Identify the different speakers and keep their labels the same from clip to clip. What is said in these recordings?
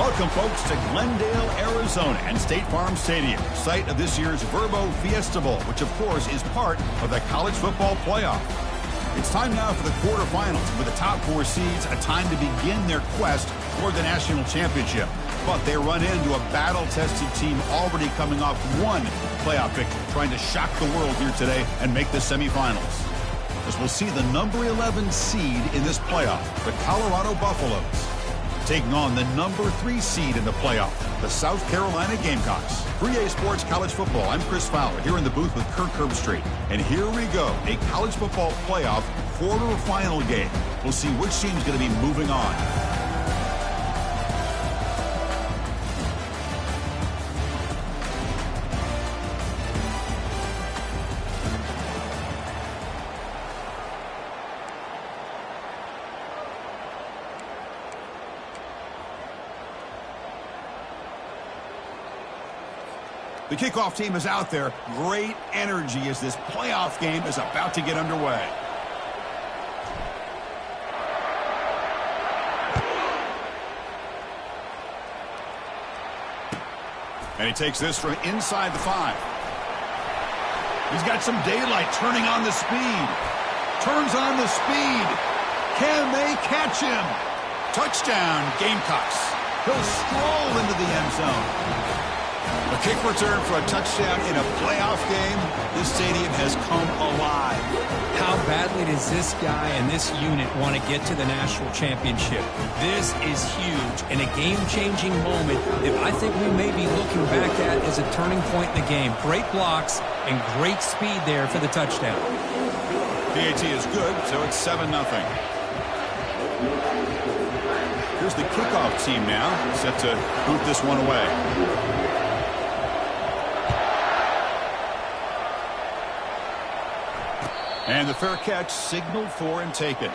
Speaker 1: Welcome, folks, to Glendale, Arizona and State Farm Stadium, site of this year's Verbo Fiesta Bowl, which, of course, is part of the college football playoff. It's time now for the quarterfinals, with the top four seeds a time to begin their quest toward the national championship. But they run into a battle-tested team already coming off one playoff victory, trying to shock the world here today and make the semifinals. As we'll see the number 11 seed in this playoff, the Colorado Buffaloes, taking on the number 3 seed in the playoff, the South Carolina Gamecocks. 3A Sports College Football, I'm Chris Fowler, here in the booth with Kirk Herbstreit. And here we go, a college football playoff quarterfinal game. We'll see which team's going to be moving on. The kickoff team is out there. Great energy as this playoff game is about to get underway. And he takes this from inside the 5. He's got some daylight, turning on the speed. Turns on the speed. Can they catch him? Touchdown, Gamecocks. He'll stroll into the end zone. A kick return for a touchdown in a playoff game. This stadium has come alive.
Speaker 2: How badly does this guy and this unit want to get to the national championship? This is huge and a game-changing moment that I think we may be looking back at as a turning point in the game. Great blocks and great speed there for the touchdown.
Speaker 1: PAT is good, so it's 7-0. Here's the kickoff team now, set to boot this one away. And the fair catch signaled for and taken.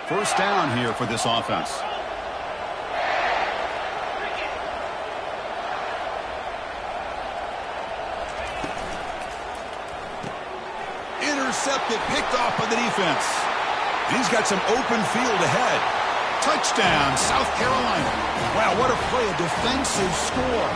Speaker 1: First down here for this offense. Intercepted, picked off by the defense. And he's got some open field ahead. Touchdown, South Carolina. Wow, what a play, a defensive score.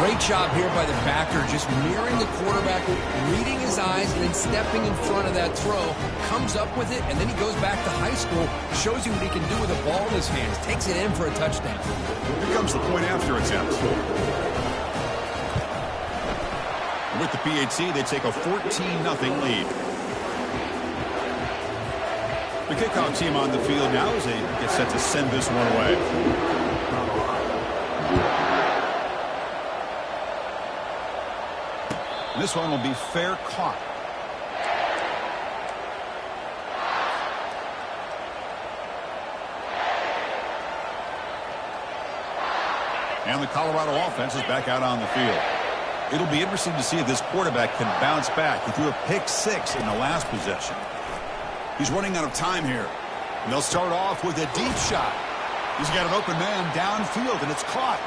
Speaker 2: Great job here by the backer, just mirroring the quarterback, reading his eyes, and then stepping in front of that throw. Comes up with it, and then he goes back to high school, shows you what he can do with a ball in his hands, takes it in for a touchdown.
Speaker 1: Here comes the point after attempt. With the PAT, they take a 14-0 lead. The kickoff team on the field now as they get set to send this one away. And this one will be fair caught. And the Colorado offense is back out on the field. It'll be interesting to see if this quarterback can bounce back. He threw a pick-6 in the last possession. He's running out of time here. And they'll start off with a deep shot. He's got an open man downfield, and it's caught.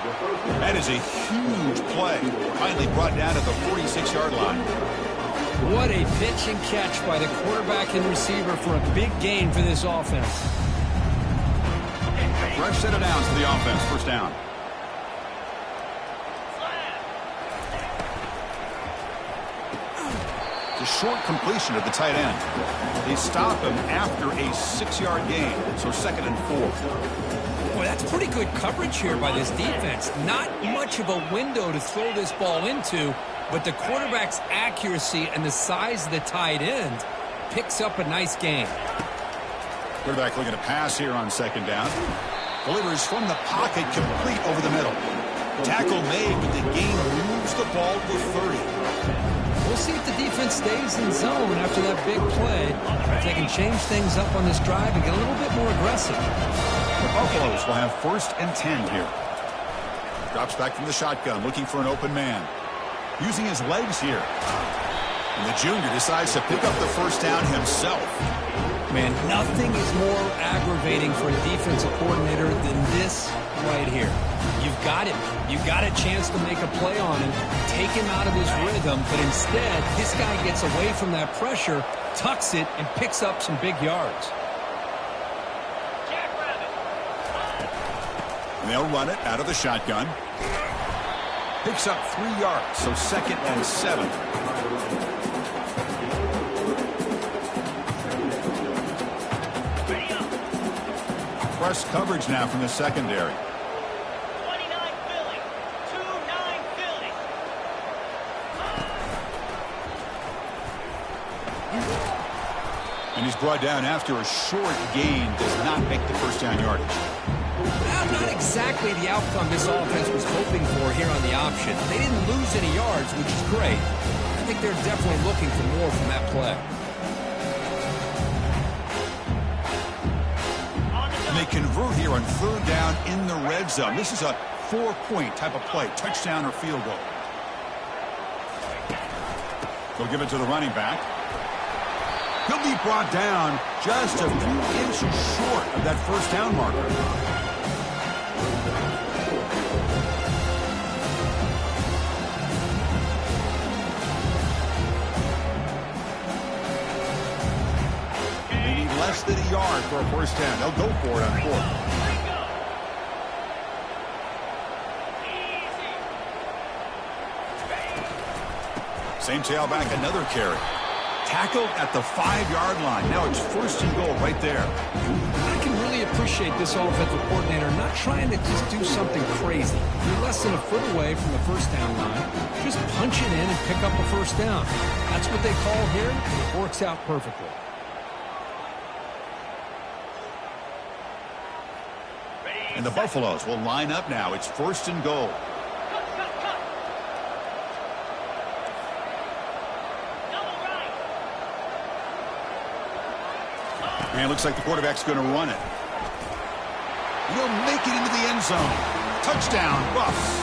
Speaker 1: That is a huge play. Finally brought down at the 46-yard line.
Speaker 2: What a pitch and catch by the quarterback and receiver for a big gain for this offense.
Speaker 1: Fresh set of downs for the offense. First down. A short completion at the tight end. They stop him after a 6-yard gain, so 2nd and 4.
Speaker 2: Boy, that's pretty good coverage here by this defense. Not much of a window to throw this ball into, but the quarterback's accuracy and the size of the tight end picks up a nice gain.
Speaker 1: Quarterback looking to pass here on 2nd down. Delivers from the pocket, complete over the middle. Tackle made, but the gain moves the ball to 30.
Speaker 2: We'll see if the defense stays in zone after that big play. If they can change things up on this drive and get a little bit more aggressive.
Speaker 1: The Buffaloes will have 1st and 10 here. Drops back from the shotgun, looking for an open man. Using his legs here. And the junior decides to pick up the first down himself.
Speaker 2: Man, nothing is more aggravating for a defensive coordinator than this right here. You've got him. You've got a chance to make a play on him, take him out of his rhythm, but instead, this guy gets away from that pressure, tucks it, and picks up some big yards.
Speaker 1: They'll run it out of the shotgun. Picks up 3 yards, so 2nd and 7. Press coverage now from the secondary.
Speaker 3: 29 Philly. 2-9 Philly.
Speaker 1: And he's brought down after a short gain. Does not make the first down yardage.
Speaker 2: Not exactly the outcome this offense was hoping for here on the option. They didn't lose any yards, which is great. I think they're definitely looking for more from that play.
Speaker 1: And they convert here on 3rd down in the red zone. This is a 4-point type of play, touchdown or field goal. They'll give it to the running back. He'll be brought down just a few inches short of that first down marker. They need less than a yard for a first down. They'll go for it on 4th. Same tailback, another carry. Tackled at the 5-yard line. Now it's 1st and goal right there.
Speaker 2: I can really appreciate this offensive coordinator not trying to just do something crazy. You're less than a foot away from the first down line. Just punch it in and pick up a first down. That's what they call here, and it works out perfectly.
Speaker 1: And the Buffaloes will line up now. It's 1st and goal. And it looks like the quarterback's going to run it. He'll make it into the end zone. Touchdown, Buffs.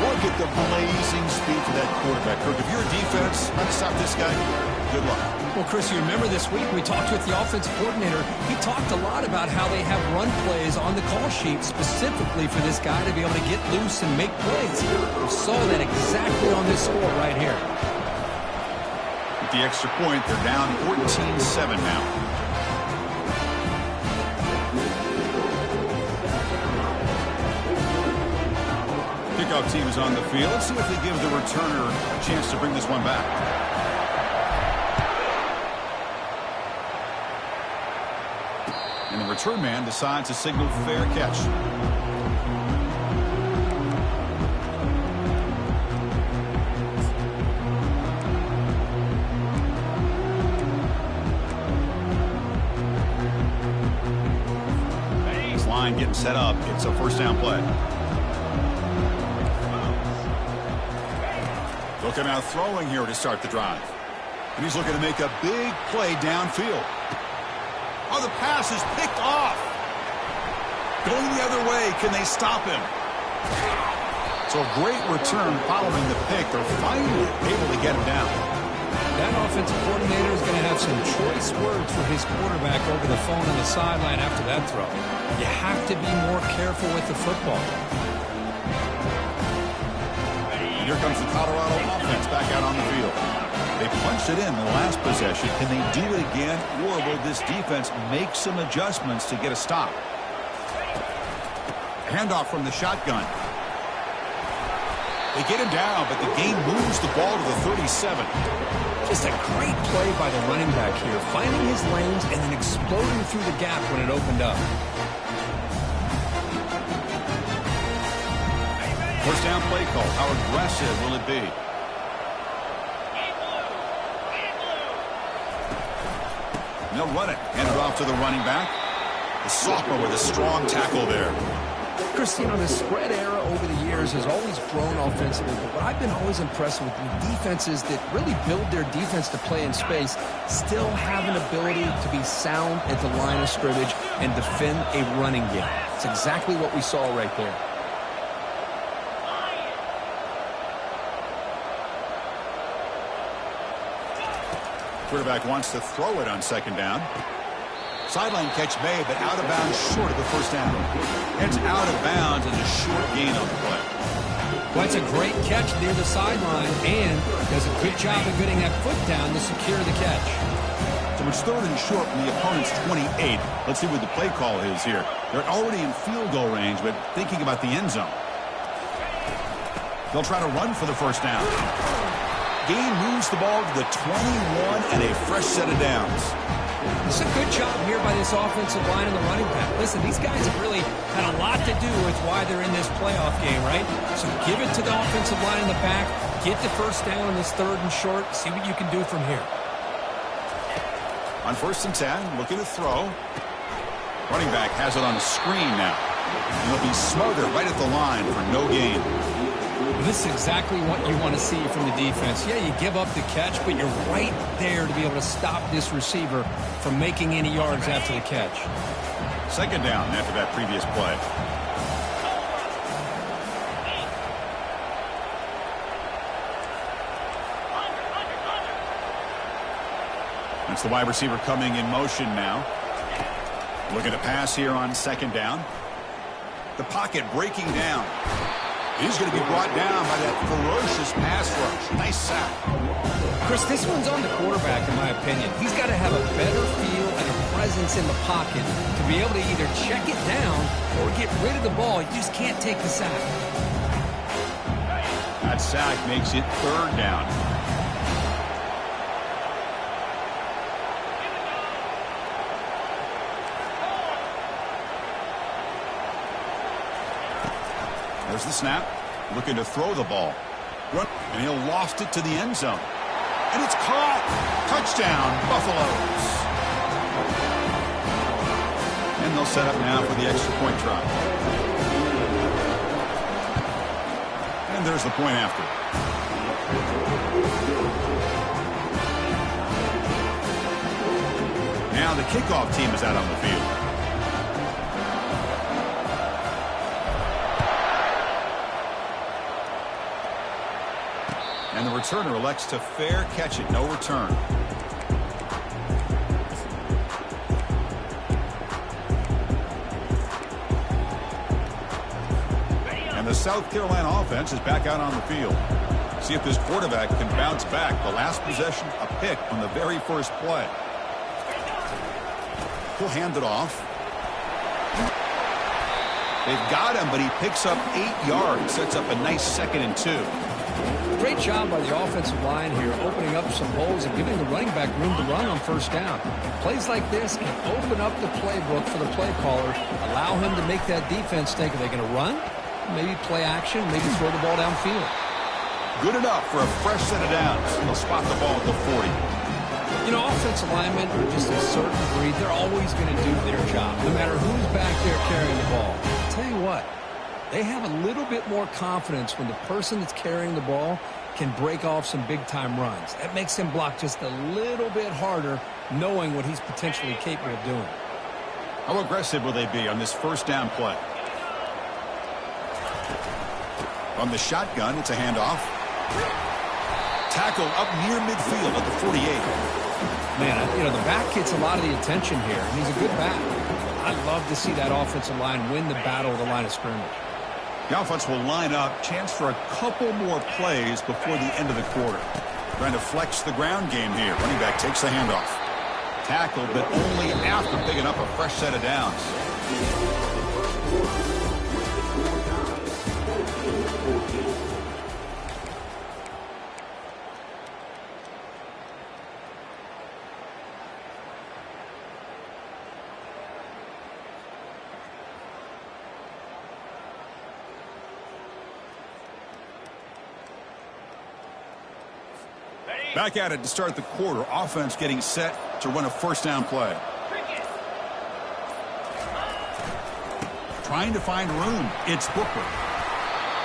Speaker 1: Look at the blazing speed to that quarterback. Kirk, if you're a defense, trying to stop this guy, good luck.
Speaker 2: Well, Chris, you remember this week we talked with the offensive coordinator. He talked a lot about how they have run plays on the call sheet specifically for this guy to be able to get loose and make plays. We saw that exactly on this score right here.
Speaker 1: With the extra point, they're down 14-7 now. Kickoff team is on the field. Let's see if they give the returner a chance to bring this one back. And the return man decides to signal fair catch. This line getting set up. It's a first down play. They'll come out throwing here to start the drive. And he's looking to make a big play downfield. Oh, the pass is picked off. Going the other way. Can they stop him? So a great return following the pick. They're finally able to get him down.
Speaker 2: That offensive coordinator is going to have some choice words for his quarterback over the phone on the sideline after that throw. You have to be more careful with the football.
Speaker 1: And here comes the Colorado offense back out on the field. They punched it in the last possession. Can they do it again, or will this defense make some adjustments to get a stop? Handoff from the shotgun. They get him down, but the game moves the ball to the 37.
Speaker 2: Just a great play by the running back here, finding his lanes and then exploding through the gap when it opened up.
Speaker 1: First down play call. How aggressive will it be? And they'll run it. Hand it off to the running back. The sophomore with a strong tackle there.
Speaker 2: Chris, you know, the spread era over the years has always grown offensively, but what I've been always impressed with defenses that really build their defense to play in space still have an ability to be sound at the line of scrimmage and defend a running game. It's exactly what we saw right there.
Speaker 1: Quarterback wants to throw it on second down. Sideline catch made, but out of bounds short of the first down. It's out of bounds and a short gain on the play.
Speaker 2: Well, it's a great catch near the sideline and does a good job of getting that foot down to secure the catch.
Speaker 1: So it's third and short from the opponent's 28. Let's see what the play call is here. They're already in field goal range, but thinking about the end zone. They'll try to run for the first down. Gain moves the ball to the 21 and a fresh set of downs.
Speaker 2: It's a good job here by this offensive line and the running back. Listen, these guys have really had a lot to do with why they're in this playoff game, right? So give it to the offensive line in the back. Get the first down in this third and short. See what you can do from here.
Speaker 1: On 1st and 10, looking to throw. Running back has it on a screen now. And he'll be smothered right at the line for no gain.
Speaker 2: This is exactly what you want to see from the defense. Yeah, you give up the catch, but you're right there to be able to stop this receiver from making any yards after the catch.
Speaker 1: Second down after that previous play. That's the wide receiver coming in motion now. Looking to pass here on second down. The pocket breaking down. He's going to be brought down by that ferocious pass rush. Nice sack.
Speaker 2: Chris, this one's on the quarterback, in my opinion. He's got to have a better feel and a presence in the pocket to be able to either check it down or get rid of the ball. You just can't take the sack.
Speaker 1: That sack makes it third down. There's the snap. Looking to throw the ball. Run, and he'll loft it to the end zone. And it's caught. Touchdown, Buffaloes. And they'll set up now for the extra point try. And there's the point after. Now the kickoff team is out on the field. And the returner elects to fair catch it. No return. And the South Carolina offense is back out on the field. See if this quarterback can bounce back. The last possession, a pick on the very first play. He'll hand it off. They've got him, but he picks up 8 yards. Sets up a nice 2nd and 2.
Speaker 2: Great job by the offensive line here, opening up some holes and giving the running back room to run on first down. Plays like this can open up the playbook for the play caller, allow him to make that defense think, are they going to run? Maybe play action, maybe throw the ball downfield.
Speaker 1: Good enough for a fresh set of downs. They'll spot the ball at the 40.
Speaker 2: You know, offensive linemen are just a certain breed. They're always going to do their job, no matter who's back there carrying the ball. I'll tell you what. They have a little bit more confidence when the person that's carrying the ball can break off some big-time runs. That makes him block just a little bit harder, knowing what he's potentially capable of doing.
Speaker 1: How aggressive will they be on this first down play? From the shotgun, it's a handoff. Tackle up near midfield at the 48.
Speaker 2: Man, you know, the back gets a lot of the attention here, and he's a good back. I'd love to see that offensive line win the battle of the line of scrimmage.
Speaker 1: The offense will line up. Chance for a couple more plays before the end of the quarter. Trying to flex the ground game here. Running back takes the handoff. Tackled, but only after picking up a fresh set of downs. Back at it to start the quarter. Offense getting set to run a first down play. Trying to find room. It's Booker.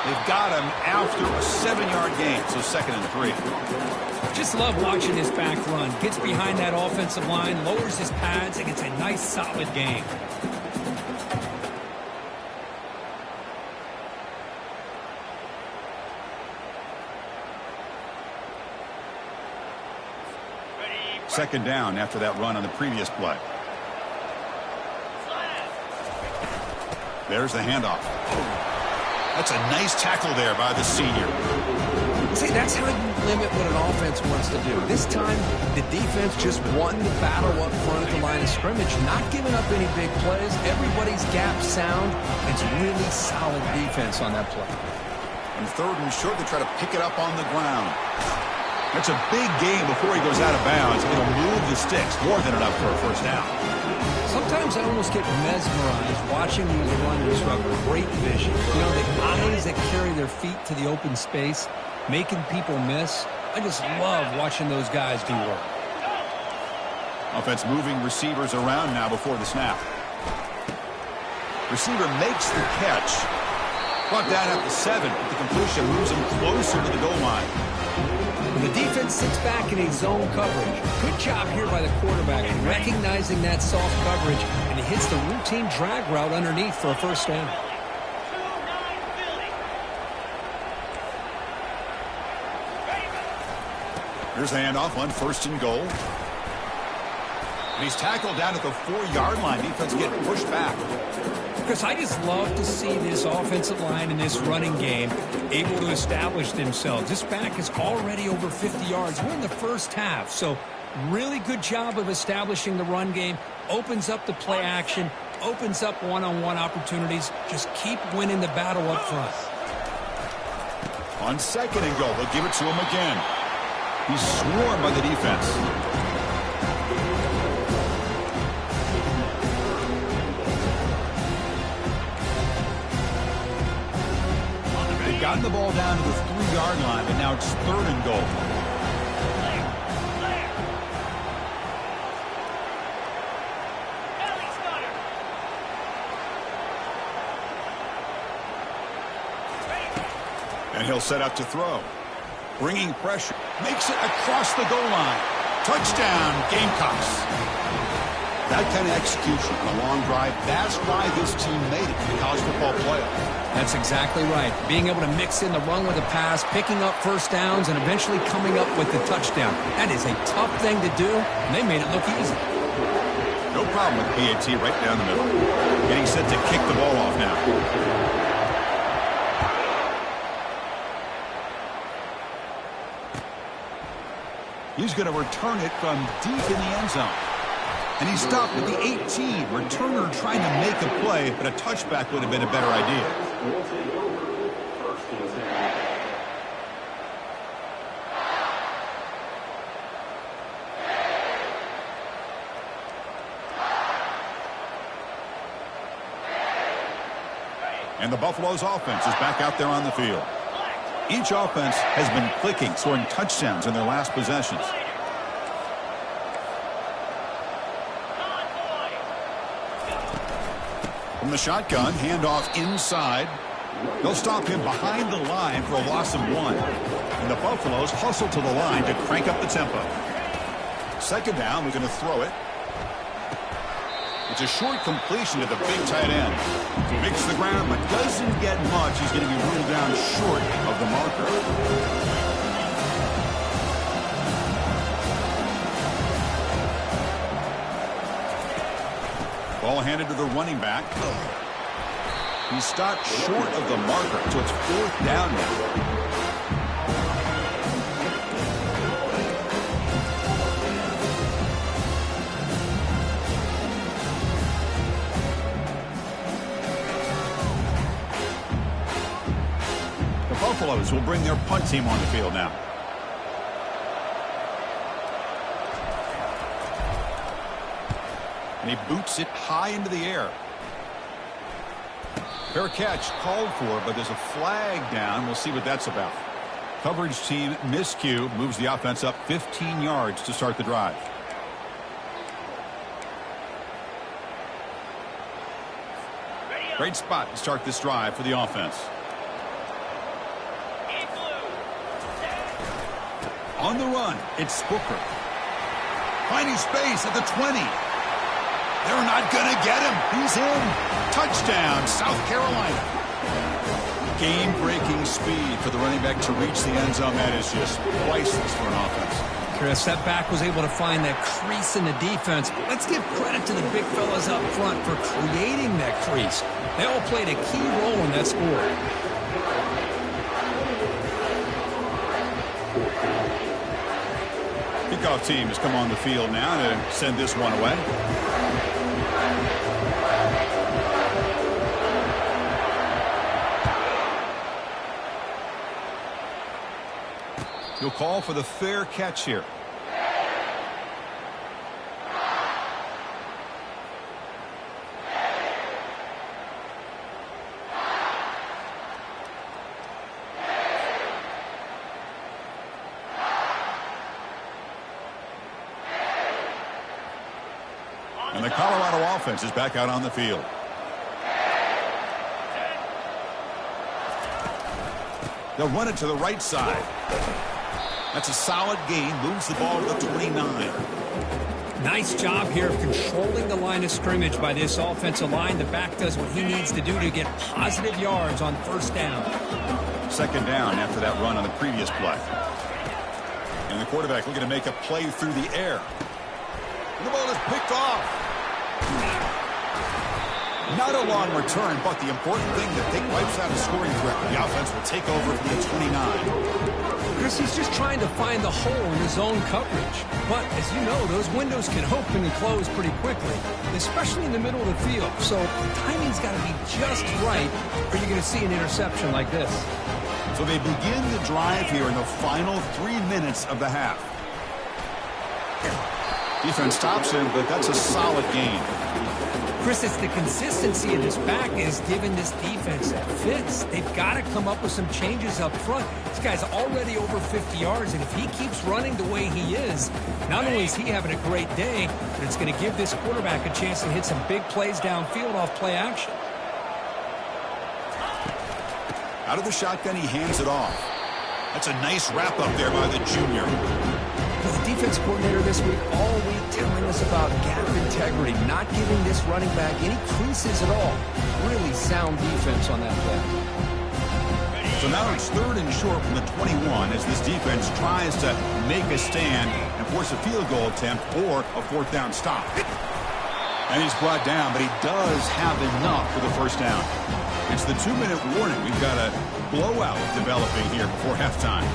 Speaker 1: They've got him after a 7-yard gain, so 2nd and 3.
Speaker 2: Just love watching his back run. Gets behind that offensive line, lowers his pads, and gets a nice solid gain.
Speaker 1: second down after that run on the previous play. There's the handoff. That's a nice tackle there by the senior.
Speaker 2: See, that's how you limit what an offense wants to do. This time, the defense just won the battle up front at the line of scrimmage, not giving up any big plays. Everybody's gap sound. It's really solid defense on that play.
Speaker 1: And third and short, they try to pick it up on the ground. That's a big gain before he goes out of bounds. It'll move the sticks more than enough for a first down.
Speaker 2: Sometimes I almost get mesmerized watching these runners who have great vision. You know, the eyes that carry their feet to the open space, making people miss. I just love watching those guys do work.
Speaker 1: Offense moving receivers around now before the snap. Receiver makes the catch. Brought down at the 7, but the completion moves him closer to the goal line.
Speaker 2: The defense sits back in a zone coverage. Good job here by the quarterback, recognizing that soft coverage, and he hits the routine drag route underneath for a first down.
Speaker 1: Here's the handoff on first and goal. And he's tackled down at the 4-yard line. Defense getting pushed back.
Speaker 2: Because I just love to see this offensive line in this running game able to establish themselves. This back is already over 50 yards. We're in the first half, so really good job of establishing the run game. Opens up the play action, opens up one-on-one opportunities. Just keep winning the battle up front.
Speaker 1: On second and goal, they'll give it to him again. He's swarmed by the defense. They've gotten the ball down to the 3-yard line, but now it's third and goal. And he'll set up to throw. Bringing pressure. Makes it across the goal line. Touchdown, Gamecocks. That kind of execution, a long drive, that's why this team made it to the college football playoff.
Speaker 2: That's exactly right. Being able to mix in the run with the pass, picking up first downs, and eventually coming up with the touchdown. That is a tough thing to do, and they made it look easy.
Speaker 1: No problem with PAT right down the middle. Getting set to kick the ball off now. He's going to return it from deep in the end zone. And he stopped at the 18. Returner trying to make a play, but a touchback would have been a better idea. And the Buffaloes offense is back out there on the field. Each offense has been clicking, scoring touchdowns in their last possessions. From the shotgun, handoff inside. They'll stop him behind the line for a loss of 1. And the Buffaloes hustle to the line to crank up the tempo. Second down, we're going to throw it. It's a short completion to the big tight end. Makes the ground, but doesn't get much. He's going to be ruled down short of the marker. Ball handed to the running back. He stopped short of the marker, so it's fourth down now. Buffaloes will bring their punt team on the field now. And he boots it high into the air. Fair catch called for, but there's a flag down. We'll see what that's about. Coverage team miscue moves the offense up 15 yards to start the drive. Great spot to start this drive for the offense. On the run, it's Booker. Finding space at the 20. They're not going to get him. He's in. Touchdown, South Carolina. Game-breaking speed for the running back to reach the end zone. That is just priceless for an offense.
Speaker 2: Chris. That back was able to find that crease in the defense. But let's give credit to the big fellas up front for creating that crease. They all played a key role in that score.
Speaker 1: Kickoff team has come on the field now to send this one away. You'll call for the fair catch here. And the Colorado offense is back out on the field. They'll run it to the right side. That's a solid gain. Moves the ball to the 29.
Speaker 2: Nice job here of controlling the line of scrimmage by this offensive line. The back does what he needs to do to get positive yards on first down.
Speaker 1: Second down after that run on the previous play. And the quarterback looking to make a play through the air. And the ball is picked off. Not a long return, but the important thing that they wipes out a scoring threat. The offense will take over from the 29.
Speaker 2: Chris, he's just trying to find the hole in his own coverage. But, as you know, those windows can open and close pretty quickly, especially in the middle of the field. So the timing's got to be just right, or you're going to see an interception like this.
Speaker 1: So they begin the drive here in the final 3 minutes of the half. Defense stops him, but that's a solid gain.
Speaker 2: Chris, it's the consistency of this back is giving this defense that fits. They've got to come up with some changes up front. This guy's already over 50 yards, and if he keeps running the way he is, not only is he having a great day, but it's going to give this quarterback a chance to hit some big plays downfield off play action.
Speaker 1: Out of the shotgun, he hands it off. That's a nice wrap up there by the junior.
Speaker 2: The defense coordinator this week all week telling us about gap integrity, not giving this running back any creases at all. Really sound defense on that play.
Speaker 1: So now it's 3rd and short from the 21 as this defense tries to make a stand and force a field goal attempt or a 4th down stop. And he's brought down, but he does have enough for the first down. It's the 2-minute warning. We've got a blowout developing here before halftime.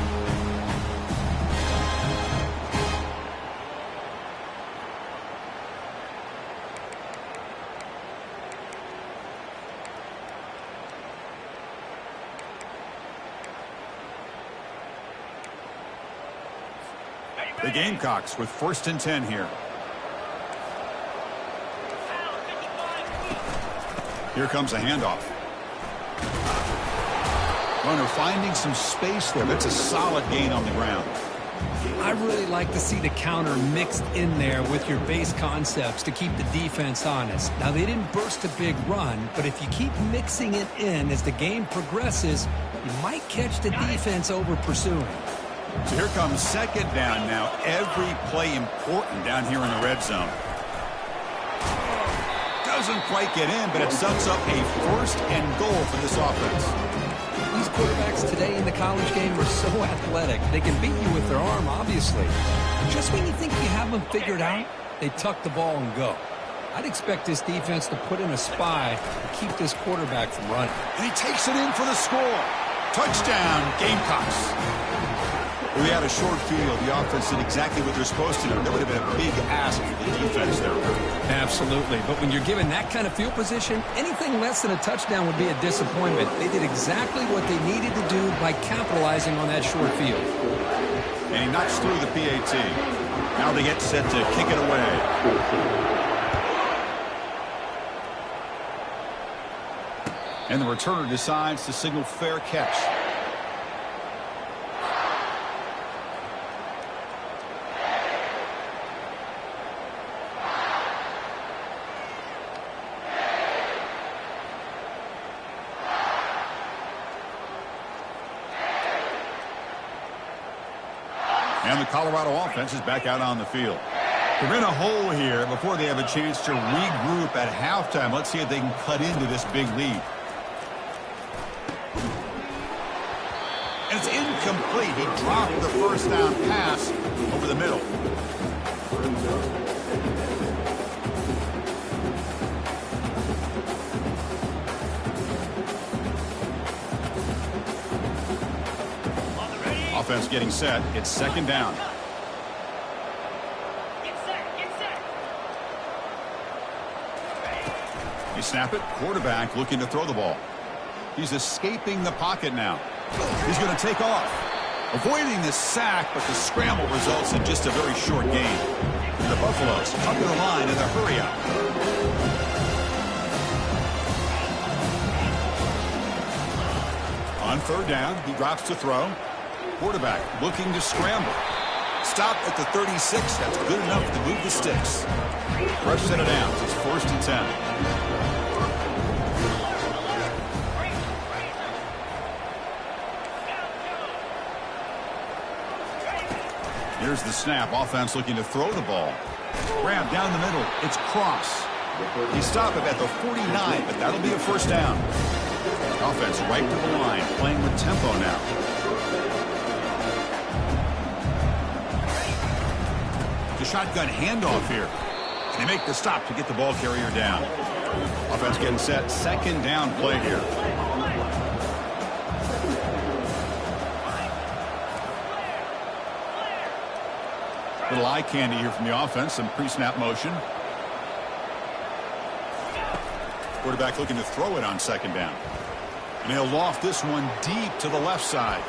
Speaker 1: The Gamecocks with 1st and 10 here. Here comes a handoff. Runner finding some space there. That's a solid gain on the ground.
Speaker 2: I really like to see the counter mixed in there with your base concepts to keep the defense honest. Now, they didn't burst a big run, but if you keep mixing it in as the game progresses, you might catch the defense over pursuing.
Speaker 1: So here comes 2nd down now. Every play important down here in the red zone. Doesn't quite get in, but it sets up a 1st and goal for this offense.
Speaker 2: These quarterbacks today in the college game are so athletic. They can beat you with their arm, obviously. Just when you think you have them figured out, they tuck the ball and go. I'd expect this defense to put in a spy to keep this quarterback from running.
Speaker 1: And he takes it in for the score. Touchdown, Gamecocks. We had a short field. The offense did exactly what they're supposed to do. That would have been a big ask for the defense there.
Speaker 2: Absolutely. But when you're given that kind of field position, anything less than a touchdown would be a disappointment. They did exactly what they needed to do by capitalizing on that short field.
Speaker 1: And he knocks through the PAT. Now they get set to kick it away. And the returner decides to signal fair catch. And the Colorado offense is back out on the field. They're in a hole here before they have a chance to regroup at halftime. Let's see if they can cut into this big lead. And it's incomplete. He dropped the first down pass over the middle. Offense getting set. It's second down.
Speaker 3: Get set, get set.
Speaker 1: You snap it. Quarterback looking to throw the ball. He's escaping the pocket now. He's going to take off. Avoiding the sack, but the scramble results in just a very short gain. The Buffaloes up to the line in the hurry up. On third down, he drops to throw. Quarterback looking to scramble. Stop at the 36. That's good enough to move the sticks. Rush set it down. It's first and 10. Here's the snap. Offense looking to throw the ball. Grab down the middle. It's Cross. He stopped it at the 49, but that'll be a first down. Offense right to the line, playing with tempo now. The shotgun handoff here. They make the stop to get the ball carrier down. Offense getting set. Second down play here. Little eye candy here from the offense. Some pre-snap motion. Quarterback looking to throw it on second down. And he'll loft this one deep to the left side.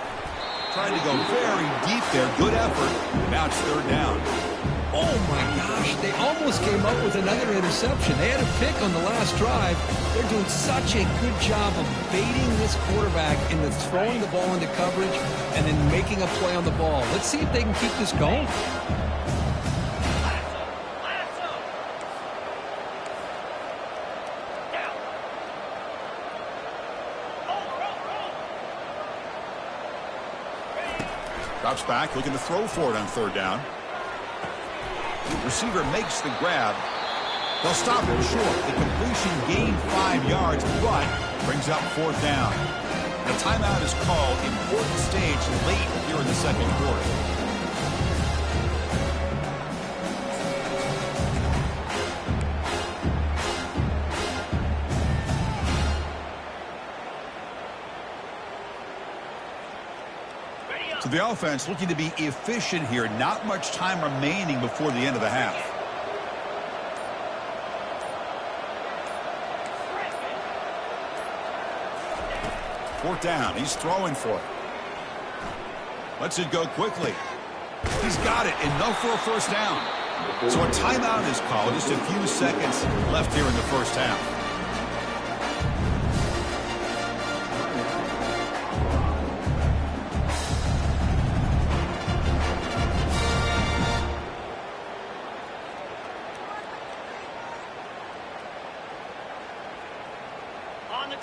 Speaker 1: Trying to go very deep there. Good effort. Now it's third down.
Speaker 2: Oh, my gosh. They almost came up with another interception. They had a pick on the last drive. They're doing such a good job of baiting this quarterback into throwing the ball into coverage and then making a play on the ball. Let's see if they can keep this going.
Speaker 1: Drops back, looking to throw for it on third down. Receiver makes the grab. They'll stop him short. The completion gained 5 yards, but brings up fourth down. The timeout is called. Important stage late here in the second quarter. So the offense looking to be efficient here. Not much time remaining before the end of the half. Fourth down. He's throwing for it. Lets it go quickly. He's got it. Enough for a first down. So a timeout is called. Just a few seconds left here in the first half.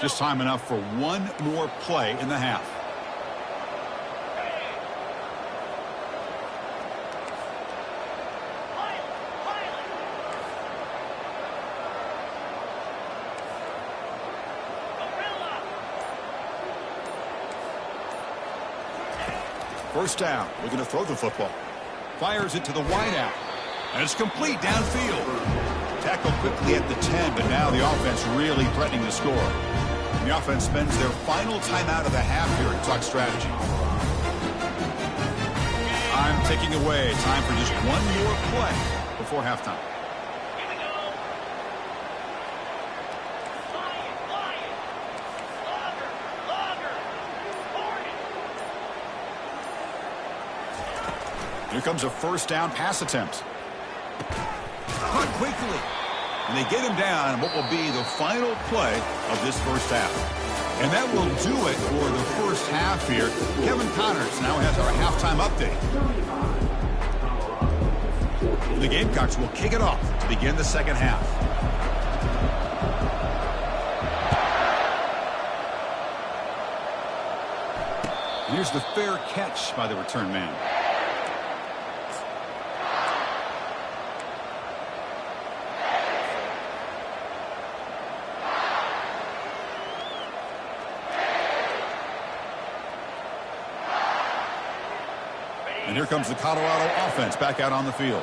Speaker 1: Just time enough for one more play in the half. First down. Looking to throw the football. Fires it to the wideout. And it's complete downfield. Tackled quickly at the 10, but now the offense really threatening to score. The offense spends their final timeout of the half here to talk strategy. Time ticking away. Time for just one more play before halftime.
Speaker 3: Here we go. Lion. Logger. Hornet.
Speaker 1: Here comes a first down pass attempt. Caught quickly. And they get him down in what will be the final play of this first half. And that will do it for the first half here. Kevin Connors now has our halftime update. The Gamecocks will kick it off to begin the second half. Here's the fair catch by the return man. And here comes the Colorado offense back out on the field.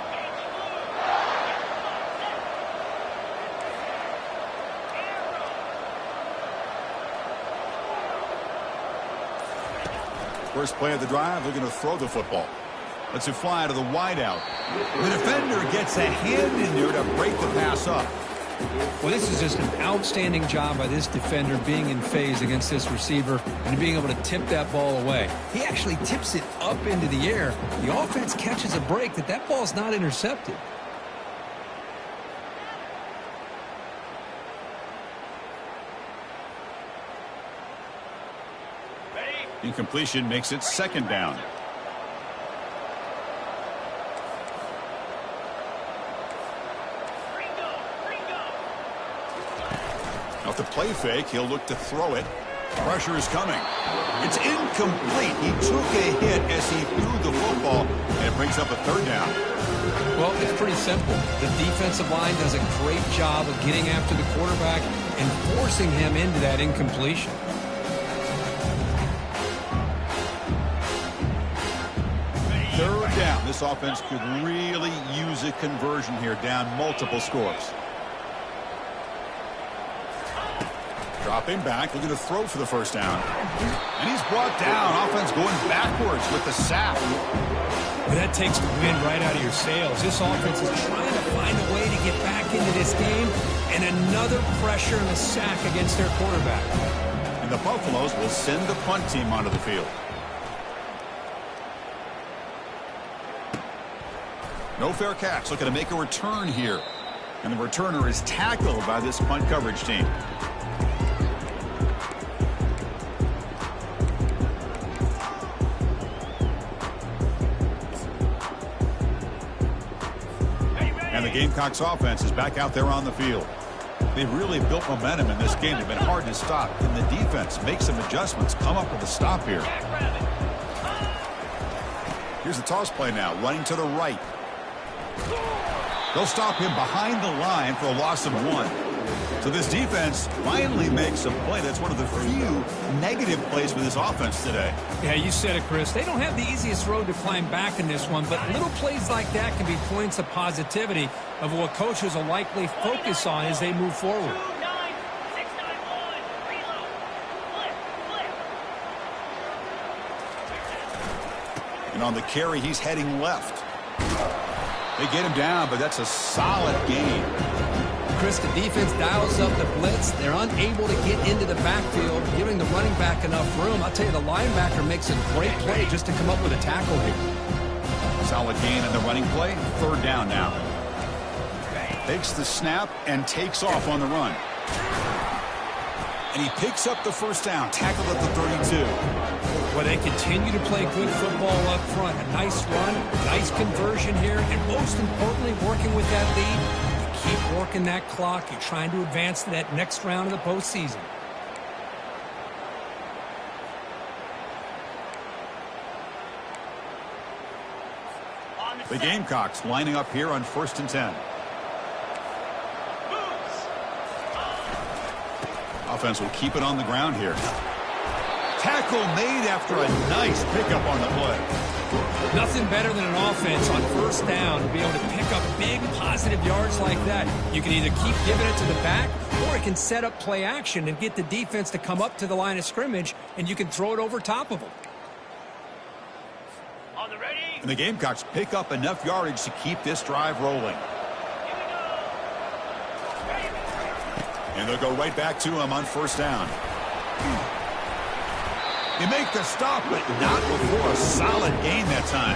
Speaker 1: First play of the drive, they're going to throw the football. Let's it fly to the wideout. The defender gets a hand in there to break the pass up.
Speaker 2: Well, this is just an outstanding job by this defender being in phase against this receiver and being able to tip that ball away. He actually tips it up into the air. The offense catches a break that ball's not intercepted.
Speaker 1: Incompletion makes it second down. Off the play fake, he'll look to throw it. Pressure is coming. It's incomplete. He took a hit as he threw the football, and it brings up a third down.
Speaker 2: Well, it's pretty simple. The defensive line does a great job of getting after the quarterback and forcing him into that incompletion.
Speaker 1: Third down. This offense could really use a conversion here, down multiple scores. Dropping back, looking to throw for the first down. And he's brought down. Offense going backwards with the sack.
Speaker 2: But that takes the wind right out of your sails. This offense is trying to find a way to get back into this game, and another pressure and a sack against their quarterback.
Speaker 1: And the Buffaloes will send the punt team onto the field. No fair catch. Looking to make a return here. And the returner is tackled by this punt coverage team. And the Gamecocks offense is back out there on the field. They've really built momentum in this game. They've been hard to stop. And the defense makes some adjustments. Come up with a stop here. Here's the toss play now. Running to the right. They'll stop him behind the line for a loss of 1. So this defense finally makes a play. That's one of the few negative plays for this offense today.
Speaker 2: Yeah, you said it, Chris. They don't have the easiest road to climb back in this one, but little plays like that can be points of positivity of what coaches will likely focus on as they move forward.
Speaker 3: 2-9-6-9-1. Reload. Flip.
Speaker 1: And on the carry, he's heading left. They get him down, but that's a solid gain.
Speaker 2: Chris, the defense dials up the blitz. They're unable to get into the backfield, giving the running back enough room. I'll tell you, the linebacker makes a great play just to come up with a tackle here.
Speaker 1: Solid gain in the running play. Third down now. Takes the snap and takes off on the run. And he picks up the first down. Tackled at the 32.
Speaker 2: Well, they continue to play good football up front. A nice run, nice conversion here, and most importantly, working with that lead. You keep working that clock. You're trying to advance to that next round of the postseason.
Speaker 1: The Gamecocks lining up here on 1st and 10. Offense will keep it on the ground here. Tackle made after a nice pickup on the play.
Speaker 2: Nothing better than an offense on first down to be able to pick up big positive yards like that. You can either keep giving it to the back, or it can set up play action and get the defense to come up to the line of scrimmage, and you can throw it over top of them.
Speaker 3: On the ready.
Speaker 1: And the Gamecocks pick up enough yardage to keep this drive rolling. And they'll go right back to him on first down. They make the stop, but not before a solid gain that time.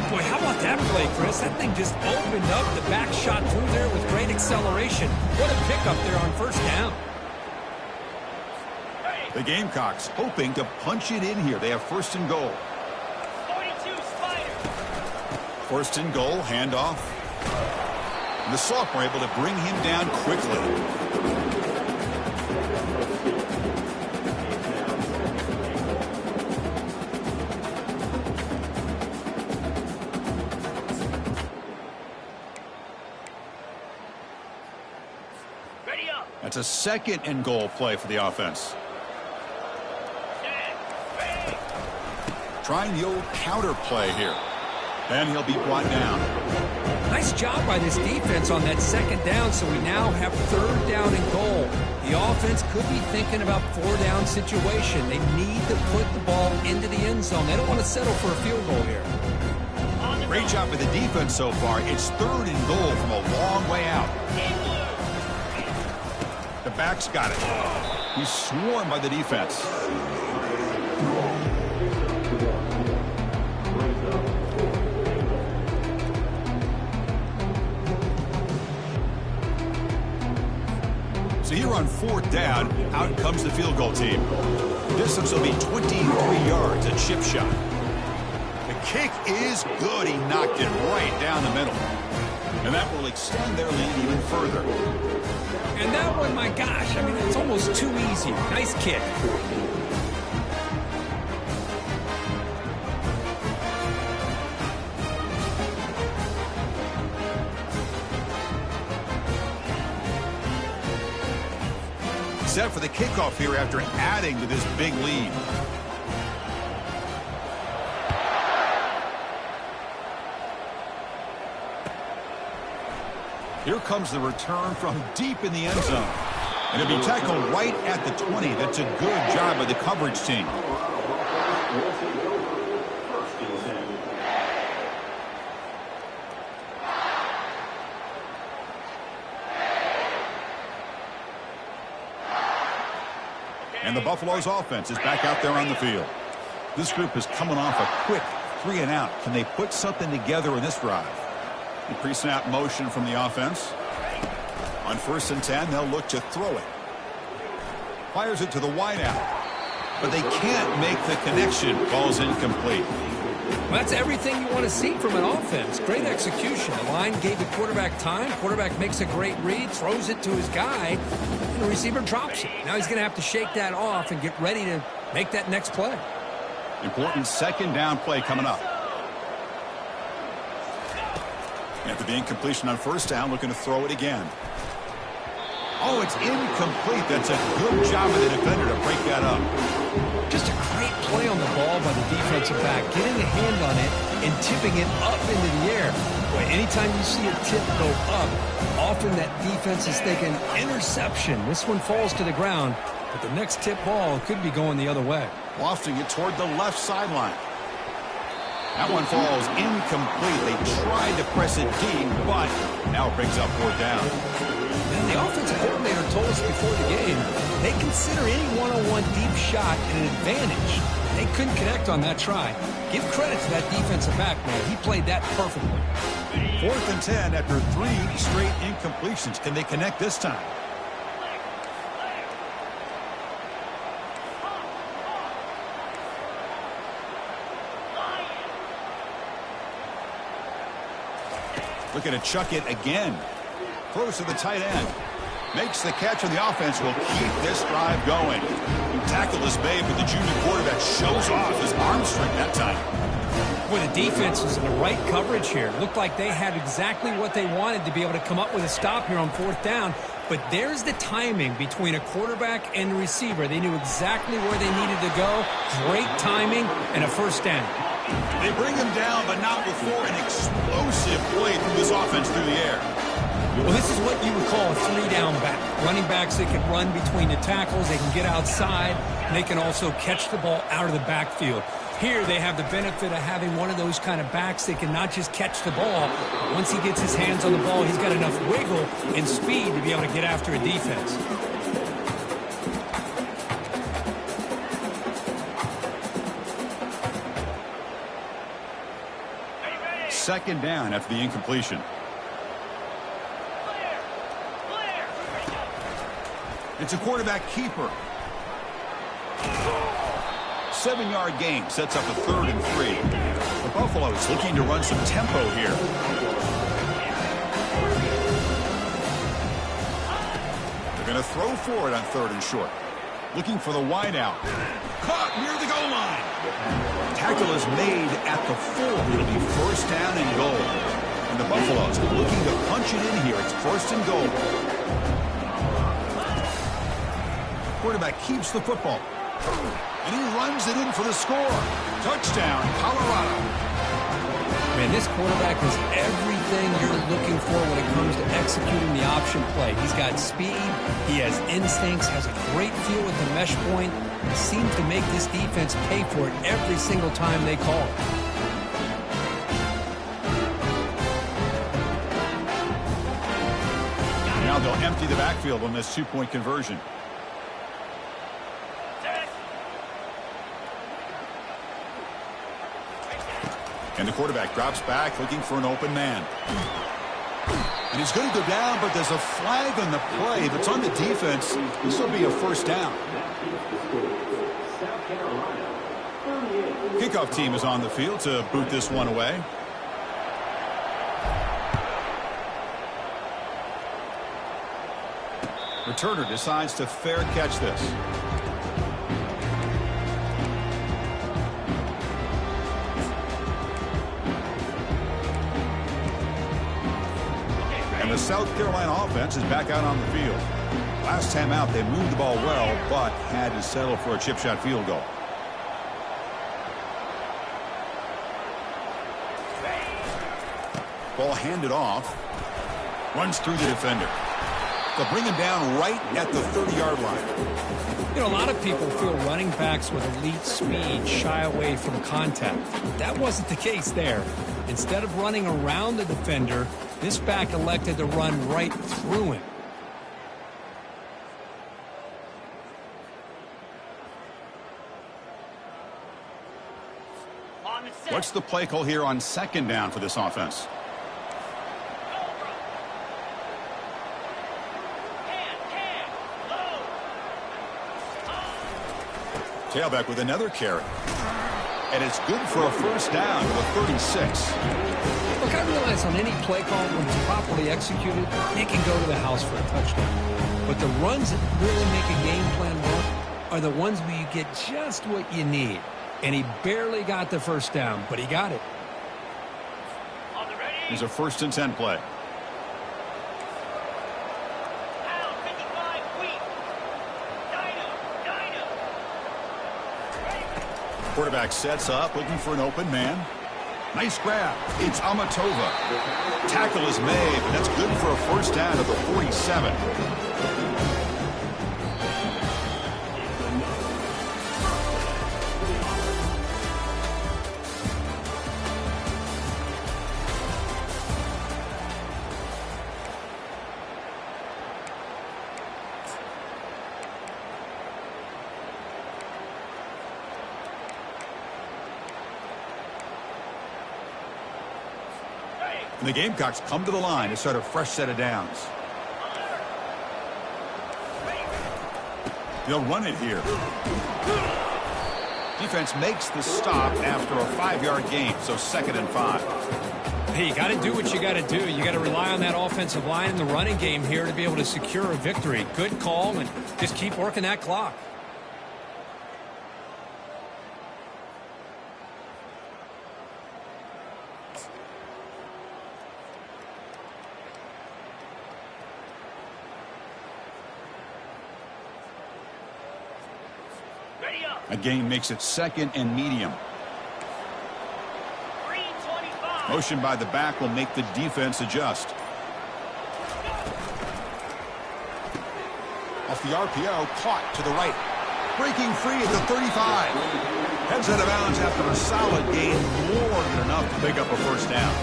Speaker 2: Boy, how about that play, Chris? That thing just opened up. The back shot through there with great acceleration. What a pickup there on first down.
Speaker 1: The Gamecocks hoping to punch it in here. They have first and goal.
Speaker 3: 42 Spider.
Speaker 1: First and goal, handoff. And the sophomore able to bring him down quickly.
Speaker 3: Ready up.
Speaker 1: That's a second and goal play for the offense.
Speaker 3: Stand. Ready.
Speaker 1: Trying the old counter play here. And he'll be brought down.
Speaker 2: Nice job by this defense on that second down, so we now have third down and goal. The offense could be thinking about four-down situation. They need to put the ball into the end zone. They don't want to settle for a field goal here.
Speaker 1: Great job by the defense so far. It's third and goal from a long way out. The back's got it. He's swarmed by the defense. So here on fourth down, out comes the field goal team. The distance will be 23 yards, a chip shot. The kick is good. He knocked it right down the middle. And that will extend their lead even further.
Speaker 2: And that one, my gosh, I mean, it's almost too easy. Nice kick.
Speaker 1: Set for the kickoff here after adding to this big lead. Here comes the return from deep in the end zone. And it'll be tackled right at the 20. That's a good job by the coverage team. And the Buffalo's offense is back out there on the field. This group is coming off a quick 3-and-out. Can they put something together in this drive? The pre-snap motion from the offense. On 1st and 10, they'll look to throw it. Fires it to the wideout. But they can't make the connection. Ball's incomplete.
Speaker 2: Well, that's everything you want to see from an offense. Great execution. The line gave the quarterback time. Quarterback makes a great read, throws it to his guy, and the receiver drops it. Now he's going to have to shake that off and get ready to make that next play.
Speaker 1: Important second down play coming up. After the incompletion on 1st down, looking to throw it again. Oh, it's incomplete. That's a good job of the defender to break that up.
Speaker 2: Just a great play on the ball by the defensive back, getting a hand on it and tipping it up into the air. Boy, anytime you see a tip go up, often that defense is thinking interception. This one falls to the ground, but the next tip ball could be going the other way.
Speaker 1: Lofting it toward the left sideline. That one falls incomplete. They tried to press it deep, but now it brings up 4th down.
Speaker 2: And the offensive coordinator told us before the game, they consider any one-on-one deep shot an advantage. They couldn't connect on that try. Give credit to that defensive back, man. He played that perfectly.
Speaker 1: 4th and 10 after 3 straight incompletions. Can they connect this time? Looking to chuck it again. Throws to the tight end. Makes the catch, and the offense will keep this drive going. Tackle is made, but the junior quarterback shows off his arm strength that time.
Speaker 2: Boy, the defense was in the right coverage here. Looked like they had exactly what they wanted to be able to come up with a stop here on 4th down. But there's the timing between a quarterback and the receiver. They knew exactly where they needed to go. Great timing and a 1st down.
Speaker 1: They bring him down, but not before an explosive play through this offense through the air.
Speaker 2: Well, this is what you would call a 3-down back. Running backs, they can run between the tackles, they can get outside, and they can also catch the ball out of the backfield. Here, they have the benefit of having one of those kind of backs that can not just catch the ball. Once he gets his hands on the ball, he's got enough wiggle and speed to be able to get after a defense.
Speaker 1: Second down after the incompletion. It's a quarterback keeper. 7-yard gain sets up a 3rd and 3. The Buffaloes looking to run some tempo here. They're going to throw for it on 3rd and short. Looking for the wideout. Caught near the goal line. Tackle is made at the 4. It'll be 1st down and goal. And the Buffaloes looking to punch it in here. It's 1st and goal. Quarterback keeps the football. And he runs it in for the score. Touchdown, Colorado.
Speaker 2: Man, this quarterback is everything you're looking for when it comes to executing the option play. He's got speed, he has instincts, has a great feel at the mesh point. He seems to make this defense pay for it every single time they call it.
Speaker 1: Now they'll empty the backfield on this two-point conversion. And the quarterback drops back looking for an open man. And he's going to go down, but there's a flag on the play. If it's on the defense, this will be a first down. Kickoff team is on the field to boot this one away. Returner decides to fair catch this. And the South Carolina offense is back out on the field. Last time out, they moved the ball well, but had to settle for a chip shot field goal. Ball handed off. Runs through the defender. They'll bring him down right at the 30-yard line.
Speaker 2: You know, a lot of people feel running backs with elite speed shy away from contact. That wasn't the case there. Instead of running around the defender, this back elected to run right through him.
Speaker 1: What's the play call here on second down for this offense? Tailback with another carry. And it's good for a first down to the 36.
Speaker 2: Look, I realize on any play call, when it's properly executed, it can go to the house for a touchdown. But the runs that really make a game plan work are the ones where you get just what you need. And he barely got the first down, but he got it.
Speaker 1: Here's a 1st and 10 play. Quarterback sets up, looking for an open man. Nice grab. It's Amatova. Tackle is made, but that's good for a first down at the 47. And the Gamecocks come to the line to start a fresh set of downs. They'll run it here. Defense makes the stop after a 5-yard gain, so 2nd and 5.
Speaker 2: Hey, you got to do what you got to do. You got to rely on that offensive line in the running game here to be able to secure a victory. Good call, and just keep working that clock.
Speaker 1: A gain makes it 2nd and medium. Motion by the back will make the defense adjust. Off the RPO, caught to the right. Breaking free at the 35. Heads out of bounds after a solid gain, more than enough to pick up a first down.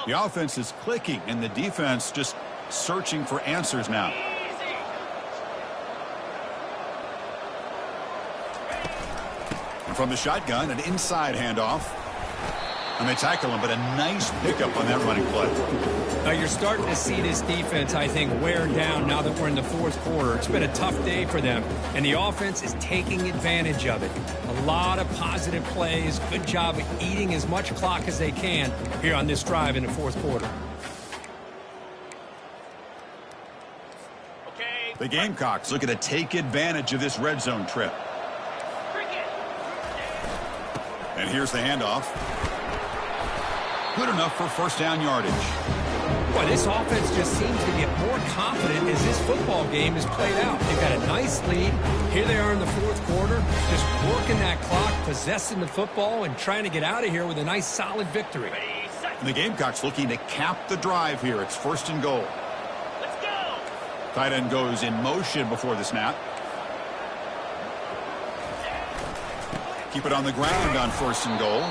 Speaker 1: The offense is clicking, and the defense just searching for answers now. And from the shotgun, an inside handoff. And they tackle him, but a nice pickup on that running play.
Speaker 2: Now you're starting to see this defense, I think, wear down now that we're in the 4th quarter. It's been a tough day for them, and the offense is taking advantage of it. A lot of positive plays. Good job of eating as much clock as they can here on this drive in the 4th quarter.
Speaker 1: The Gamecocks looking to take advantage of this red zone trip. And here's the handoff. Good enough for first down yardage.
Speaker 2: Boy, this offense just seems to get more confident as this football game is played out. They've got a nice lead. Here they are in the fourth quarter, just working that clock, possessing the football, and trying to get out of here with a nice, solid victory.
Speaker 3: Ready, set.
Speaker 1: And the Gamecocks looking to cap the drive here. It's first and goal.
Speaker 3: Let's go.
Speaker 1: Tight end goes in motion before the snap. Keep it on the ground on first and goal.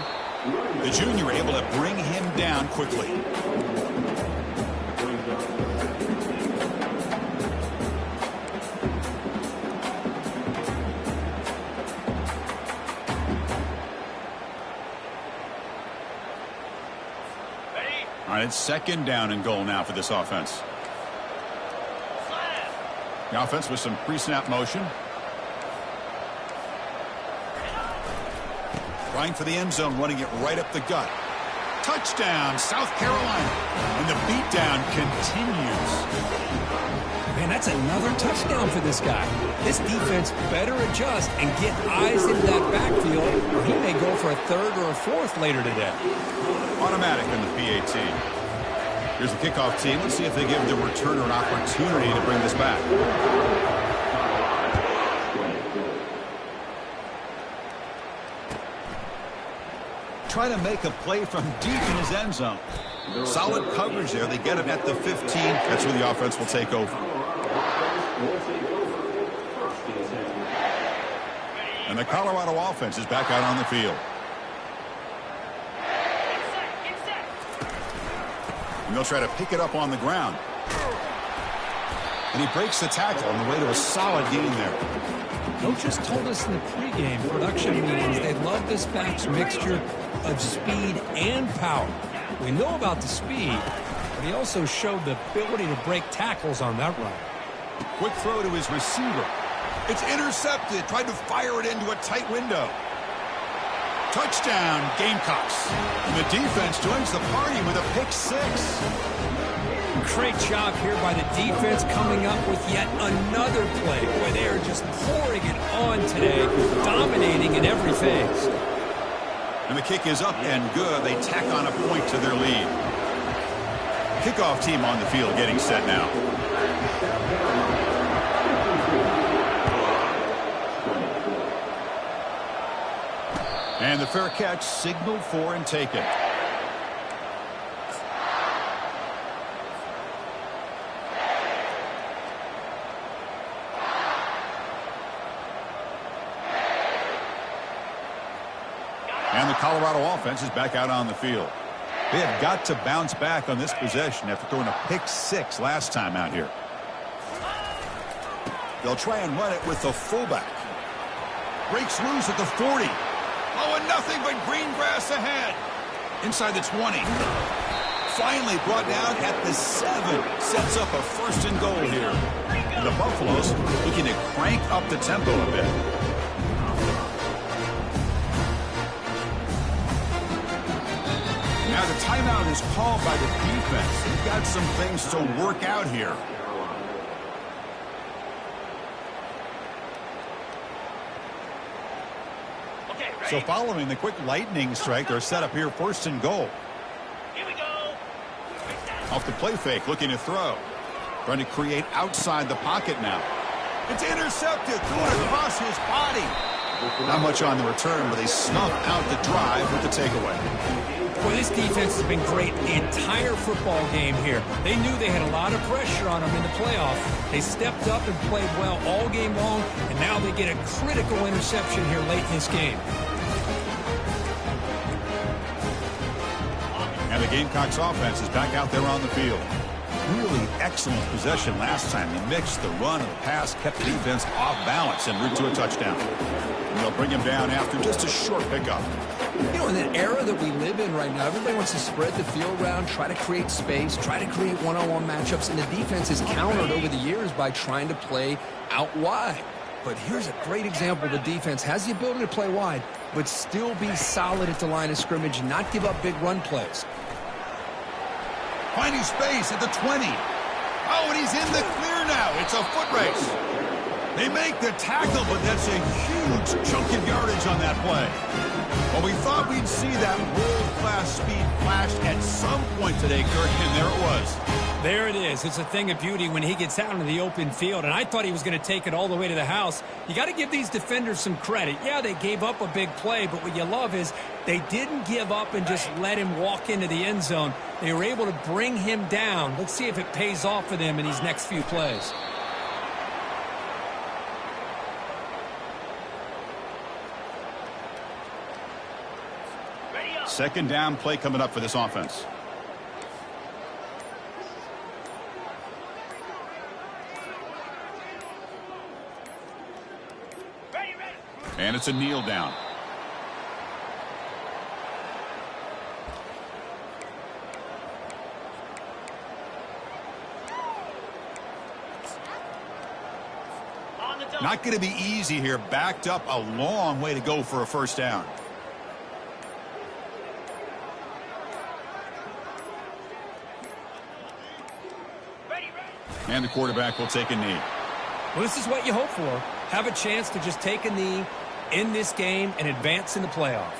Speaker 1: The junior able to bring him down quickly.
Speaker 3: Ready,
Speaker 1: All right, it's second down and goal now for this offense.
Speaker 3: slam.
Speaker 1: The offense with some pre-snap motion. Trying for the end zone, running it right up the gut. Touchdown, South Carolina. And the beatdown continues.
Speaker 2: Man, that's another touchdown for this guy. This defense better adjust and get eyes into that backfield, or he may go for a third or a fourth later today.
Speaker 1: Automatic in the PAT. Here's the kickoff team. Let's see if they give the returner an opportunity to bring this back. Try to make a play from deep in his end zone. Solid coverage there. They get him at the 15. That's where the offense will take over. And the Colorado offense is back out on the field.
Speaker 3: Get set.
Speaker 1: And they'll try to pick it up on the ground. And he breaks the tackle on the way to a solid gain there.
Speaker 2: Coaches told us in the pregame production meetings they love this back's mixture of speed and power. We know about the speed, but he also showed the ability to break tackles on that run.
Speaker 1: Quick throw to his receiver. It's intercepted. Tried to fire it into a tight window. Touchdown, Gamecocks. And the defense joins the party with a pick six.
Speaker 2: Great job here by the defense coming up with yet another play. Boy, they are just pouring it on today, dominating in every phase.
Speaker 1: And the kick is up and good. They tack on a point to their lead. Kickoff team on the field getting set now. And the fair catch signaled for and taken. And the Colorado offense is back out on the field. They have got to bounce back on this possession after throwing a pick six last time out here. They'll try and run it with the fullback. Breaks loose at the 40. Oh, and nothing but green grass ahead. Inside the 20. Finally brought down at the 7. Sets up a first and goal here. And the Buffaloes looking to crank up the tempo a bit. Now the timeout is called by the defense. They've got some things to work out here.
Speaker 3: Okay, ready.
Speaker 1: So following the quick lightning strike, they're set up here first and goal.
Speaker 3: Here we go.
Speaker 1: Off the play fake, looking to throw. Trying to create outside the pocket now. It's intercepted, threw it across his body. Not much on the return, but they snuff out the drive with the takeaway.
Speaker 2: Boy, this defense has been great the entire football game here. They knew they had a lot of pressure on them in the playoff. They stepped up and played well all game long, and now they get a critical interception here late in this game.
Speaker 1: And the Gamecocks offense is back out there on the field. Really excellent possession last time. They mixed the run and the pass, kept the defense off balance en route to a touchdown. And they'll bring him down after just a short pickup.
Speaker 2: You know, in the era that we live in right now, everybody wants to spread the field around, try to create space, try to create one-on-one matchups, and the defense has countered over the years by trying to play out wide. But here's a great example. The defense has the ability to play wide, but still be solid at the line of scrimmage, not give up big run plays.
Speaker 1: Finding space at the 20. Oh, and he's in the clear now. It's a foot race. They make the tackle, but that's a huge chunk of yardage on that play. Well, we thought we'd see that world-class speed flash at some point today, Kirk, and there it was.
Speaker 2: There it is. It's a thing of beauty when he gets out into the open field, and I thought he was going to take it all the way to the house. You got to give these defenders some credit. Yeah, they gave up a big play, but what you love is they didn't give up and just let him walk into the end zone. They were able to bring him down. Let's see if it pays off for them in these next few plays.
Speaker 3: Ready up.
Speaker 1: Second down play coming up for this offense.
Speaker 3: Ready, ready.
Speaker 1: And it's a kneel down.
Speaker 3: On the double.
Speaker 1: Not going to be easy here. Backed up a long way to go for a first down.
Speaker 3: Ready, ready.
Speaker 1: And the quarterback will take a knee.
Speaker 2: Well, this is what you hope for. Have a chance to just take a knee in this game and advance in the playoff.